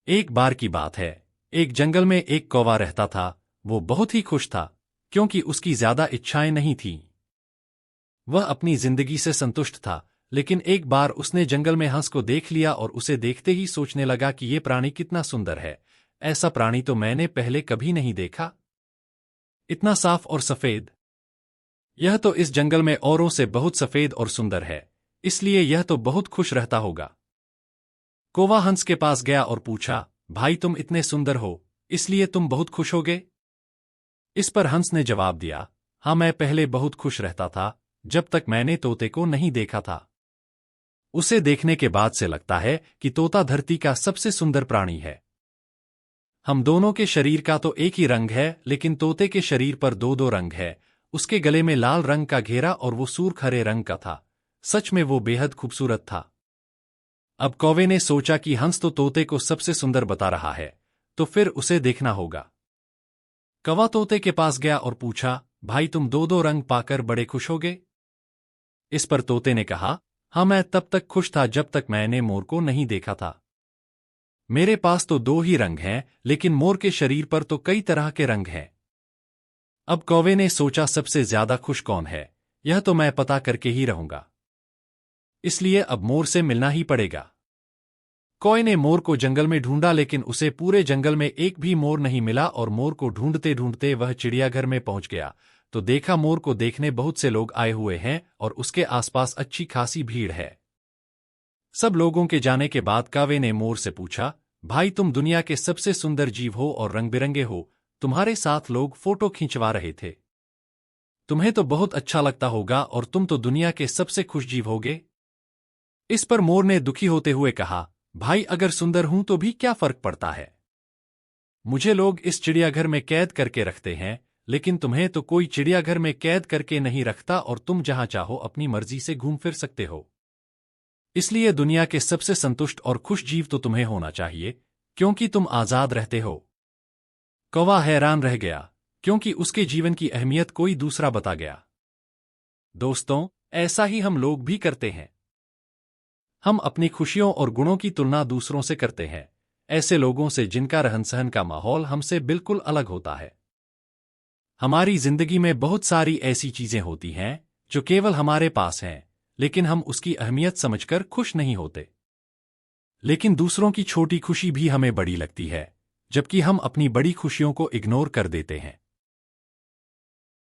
एक बार की बात है, एक जंगल में एक कौवा रहता था। वो बहुत ही खुश था, क्योंकि उसकी ज्यादा इच्छाएं नहीं थीं। वह अपनी जिंदगी से संतुष्ट था, लेकिन एक बार उसने जंगल में हंस को देख लिया और उसे देखते ही सोचने लगा कि ये प्राणी कितना सुंदर है। ऐसा प्राणी तो मैंने पहले कभी नहीं देखा। इतना साफ और सफेद। यह तो इस जंगल में औरों से बहुत सफेद और सुंदर है, इसलिए यह तो बहुत खुश रहता होगा। कौवा हंस के पास गया और पूछा, भाई तुम इतने सुंदर हो, इसलिए तुम बहुत खुश होगे? इस पर हंस ने जवाब दिया, हाँ मैं पहले बहुत खुश रहता था, जब तक मैंने तोते को नहीं देखा था। उसे देखने के बाद से लगता है कि तोता धरती का सबसे सुंदर प्राणी है। हम दोनों के शरीर का तो एक ही रंग है, लेकिन तोते के शरीर पर दो दो रंग है। उसके गले में लाल रंग का घेरा और वो सूर्ख हरे रंग का था। सच में वो बेहद खूबसूरत था। अब कौवे ने सोचा कि हंस तो तोते को सबसे सुंदर बता रहा है, तो फिर उसे देखना होगा। कौवा तोते के पास गया और पूछा, भाई तुम दो दो रंग पाकर बड़े खुश होगे? इस पर तोते ने कहा, हाँ मैं तब तक खुश था जब तक मैंने मोर को नहीं देखा था। मेरे पास तो दो ही रंग हैं, लेकिन मोर के शरीर पर तो कई तरह के रंग हैं। अब कौवे ने सोचा सबसे ज्यादा खुश कौन है, यह तो मैं पता करके ही रहूंगा। इसलिए अब मोर से मिलना ही पड़ेगा। कौवे ने मोर को जंगल में ढूंढा, लेकिन उसे पूरे जंगल में एक भी मोर नहीं मिला और मोर को ढूंढते ढूंढते वह चिड़ियाघर में पहुंच गया, तो देखा मोर को देखने बहुत से लोग आए हुए हैं और उसके आसपास अच्छी खासी भीड़ है। सब लोगों के जाने के बाद कौवे ने मोर से पूछा, भाई तुम दुनिया के सबसे सुंदर जीव हो और रंग बिरंगे हो, तुम्हारे साथ लोग फोटो खिंचवा रहे थे। तुम्हें तो बहुत अच्छा लगता होगा और तुम तो दुनिया के सबसे खुश जीव होगे। इस पर मोर ने दुखी होते हुए कहा, भाई अगर सुंदर हूं तो भी क्या फर्क पड़ता है? मुझे लोग इस चिड़ियाघर में कैद करके रखते हैं, लेकिन तुम्हें तो कोई चिड़ियाघर में कैद करके नहीं रखता और तुम जहां चाहो अपनी मर्जी से घूम फिर सकते हो। इसलिए दुनिया के सबसे संतुष्ट और खुश जीव तो तुम्हें होना चाहिए, क्योंकि तुम आजाद रहते हो। कौवा हैरान रह गया, क्योंकि उसके जीवन की अहमियत कोई दूसरा बता गया। दोस्तों, ऐसा ही हम लोग भी करते हैं। हम अपनी खुशियों और गुणों की तुलना दूसरों से करते हैं, ऐसे लोगों से जिनका रहन सहन का माहौल हमसे बिल्कुल अलग होता है। हमारी जिंदगी में बहुत सारी ऐसी चीजें होती हैं जो केवल हमारे पास हैं, लेकिन हम उसकी अहमियत समझकर खुश नहीं होते। लेकिन दूसरों की छोटी खुशी भी हमें बड़ी लगती है, जबकि हम अपनी बड़ी खुशियों को इग्नोर कर देते हैं।